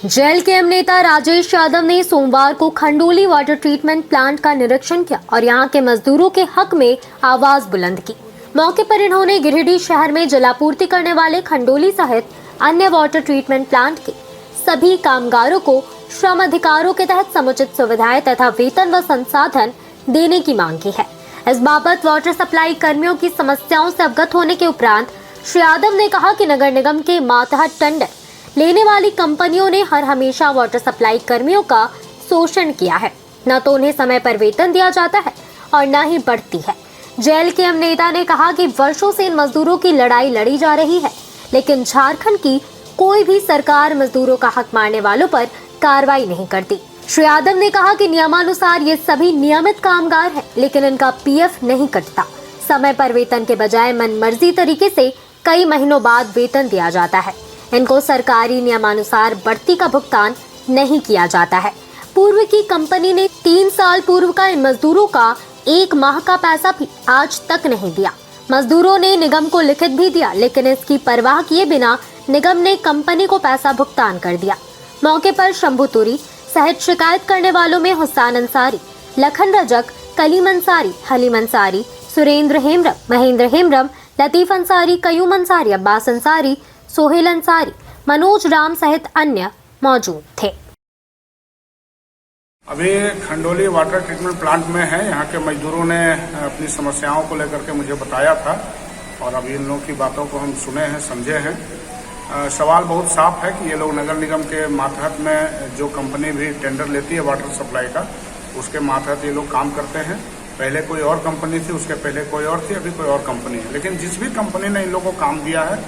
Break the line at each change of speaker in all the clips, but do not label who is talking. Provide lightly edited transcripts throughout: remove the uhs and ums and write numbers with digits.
JLKM नेता राजेश यादव ने सोमवार को खंडोली वाटर ट्रीटमेंट प्लांट का निरीक्षण किया और यहां के मजदूरों के हक में आवाज बुलंद की। मौके पर इन्होंने गिरिडीह शहर में जलापूर्ति करने वाले खंडोली सहित अन्य वाटर ट्रीटमेंट प्लांट के सभी कामगारों को श्रम अधिकारों के तहत समुचित सुविधाएं तथा वेतन व संसाधन देने की मांग की है। इस बाबत वाटर सप्लाई कर्मियों की समस्याओं से अवगत होने के उपरांत श्री यादव ने कहा कि नगर निगम के मातहत टेंडर लेने वाली कंपनियों ने हर हमेशा वाटर सप्लाई कर्मियों का शोषण किया है। न तो उन्हें समय पर वेतन दिया जाता है और न ही बढ़ती है। जेएलकेएम नेता ने कहा कि वर्षों से इन मजदूरों की लड़ाई लड़ी जा रही है, लेकिन झारखंड की कोई भी सरकार मजदूरों का हक मारने वालों पर कार्रवाई नहीं करती। श्री यादव ने कहा कि नियमानुसार ये सभी नियमित कामगार हैं, लेकिन इनका पीएफ नहीं कटता। समय पर वेतन के बजाय मनमर्जी तरीके से कई महीनों बाद वेतन दिया जाता है। इनको सरकारी नियमानुसार बढ़ती का भुगतान नहीं किया जाता है। पूर्व की कंपनी ने 3 साल पूर्व का इन मजदूरों का 1 माह का पैसा भी आज तक नहीं दिया। मजदूरों ने निगम को लिखित भी दिया, लेकिन इसकी परवाह किए बिना निगम ने कंपनी को पैसा भुगतान कर दिया। मौके पर शंभू तुरी सहित शिकायत करने वालों में हुसैन अंसारी, लखन रजक, कलीम अंसारी, हलीम अंसारी, सुरेंद्र हेम्ब्रम, महेंद्र हेम्ब्रम, लतीफ अंसारी, कयूम अंसारी, अब्बास अंसारी, सोहेल अंसारी, मनोज राम सहित अन्य मौजूद थे।
अभी खंडोली वाटर ट्रीटमेंट प्लांट में है। यहाँ के मजदूरों ने अपनी समस्याओं को लेकर के मुझे बताया था और अभी इन लोगों की बातों को हम सुने हैं, समझे हैं। सवाल बहुत साफ है कि ये लोग नगर निगम के मातहत में जो कंपनी भी टेंडर लेती है वाटर सप्लाई का, उसके मातहत ये लोग काम करते हैं। पहले कोई और कंपनी थी, उसके पहले कोई और थी, अभी कोई और कंपनी है। लेकिन जिस भी कंपनी ने इन लोगों को काम दिया है,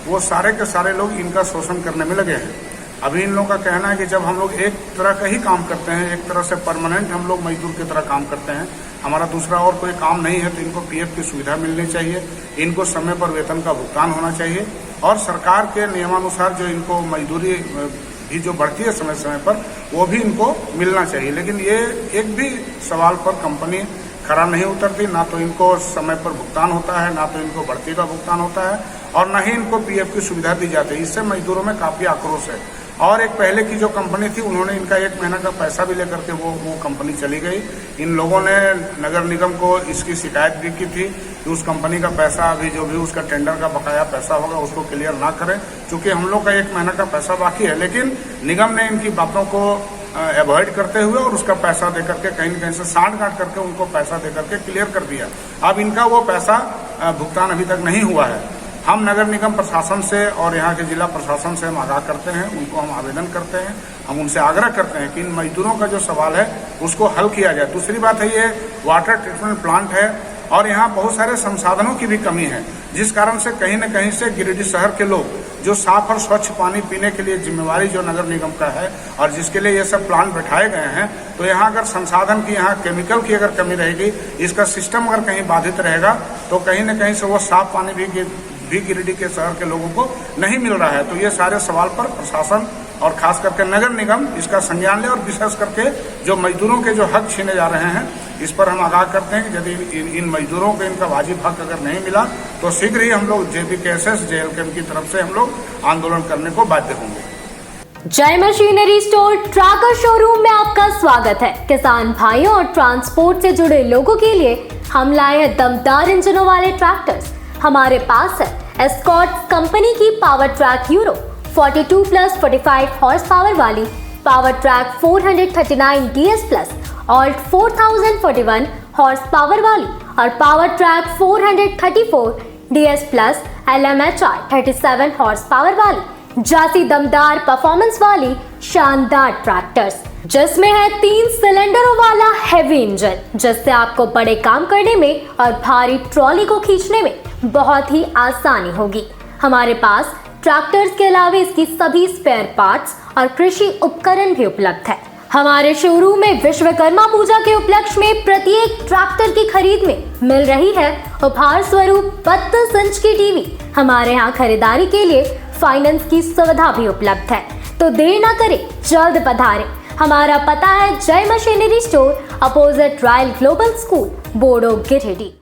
वो सारे के सारे लोग इनका शोषण करने में लगे हैं। अभी इन लोगों का कहना है कि जब हम लोग एक तरह का ही काम करते हैं, एक तरह से परमानेंट हम लोग मजदूर की तरह काम करते हैं, हमारा दूसरा और कोई काम नहीं है, तो इनको पीएफ की सुविधा मिलनी चाहिए, इनको समय पर वेतन का भुगतान होना चाहिए और सरकार के नियमानुसार जो इनको मजदूरी भी जो बढ़ती है समय समय पर, वो भी इनको मिलना चाहिए। लेकिन ये एक भी सवाल पर कंपनी खरा नहीं उतरती। ना तो इनको समय पर भुगतान होता है, ना तो इनको बढ़ती का भुगतान होता है और न ही इनको पीएफ की सुविधा दी जाती है। इससे मजदूरों में काफी आक्रोश है। और एक पहले की जो कंपनी थी, उन्होंने इनका 1 महीना का पैसा भी लेकर के वो कंपनी चली गई। इन लोगों ने नगर निगम को इसकी शिकायत भी की थी कि उस कंपनी का पैसा अभी जो भी उसका टेंडर का बकाया पैसा होगा उसको क्लियर ना करें, क्योंकि हम लोग का 1 महीना का पैसा बाकी है। लेकिन निगम ने इनकी बातों को अवॉइड करते हुए और उसका पैसा देकर के कहीं न कहीं से सांठ गांठ करके उनको पैसा देकर के क्लियर कर दिया। अब इनका वो पैसा भुगतान अभी तक नहीं हुआ है। हम नगर निगम प्रशासन से और यहाँ के जिला प्रशासन से हम आगाह करते हैं, उनको हम आवेदन करते हैं, हम उनसे आग्रह करते हैं कि इन मजदूरों का जो सवाल है उसको हल किया जाए। दूसरी बात है, ये वाटर ट्रीटमेंट प्लांट है और यहाँ बहुत सारे संसाधनों की भी कमी है, जिस कारण से कहीं न कहीं से गिरिडीह शहर के लोग जो साफ और स्वच्छ पानी पीने के लिए जिम्मेवारी जो नगर निगम का है और जिसके लिए ये सब प्लांट बैठाए गए हैं, तो यहाँ अगर संसाधन की, यहाँ केमिकल की अगर कमी रहेगी, इसका सिस्टम अगर कहीं बाधित रहेगा, तो कहीं न कहीं से वो साफ पानी भी गिरिडीह के शहर के लोगों को नहीं मिल रहा है। तो ये सारे सवाल पर प्रशासन और खास करके नगर निगम इसका संज्ञान ले और विशेष करके जो मजदूरों के जो हक छीने जा रहे हैं, इस पर हम आगाह करते हैं कि यदि इन मजदूरों को इनका वाजिब हक अगर नहीं मिला तो शीघ्र ही हम लोग जेपीकेएसएस जेएलकेएम की तरफ से हम लोग आंदोलन करने को बाध्य होंगे।
जय मशीनरी स्टोर ट्रैकर शोरूम में आपका स्वागत है। किसान भाइयों और ट्रांसपोर्ट से जुड़े लोगों के लिए हम लाए हैं दमदार इंजनों वाले ट्रैक्टर्स। हमारे पास है एस्कॉर्ट कंपनी की Power Trac Euro 42+45 horse power वाली, पावर ट्रैक 439 DS प्लस ऑल्ट 4041 हॉर्स पावर वाली और Power Trac 434 DS plus LMHI 37 horse power वाली जाती दमदार परफॉर्मेंस वाली शानदार ट्रैक्टर्स, जिसमें है 3 सिलेंडरों वाला हैवी इंजन, जिससे आपको बड़े काम करने में और भारी ट्रॉली को खींचने में बहुत ही आसानी होगी। हमारे पास ट्रैक्टर्स के अलावा इसकी सभी स्पेयर पार्ट्स और कृषि उपकरण भी उपलब्ध है। हमारे शोरूम में विश्वकर्मा पूजा के उपलक्ष्य में प्रत्येक ट्रैक्टर की खरीद में मिल रही है उपहार स्वरूप 32 इंच की टीवी। हमारे यहाँ खरीदारी के लिए फाइनेंस की सुविधा भी उपलब्ध है, तो देर ना करें, जल्द पधारें। हमारा पता है जय machinery store, opposite royal global school, Bodo, Giridih.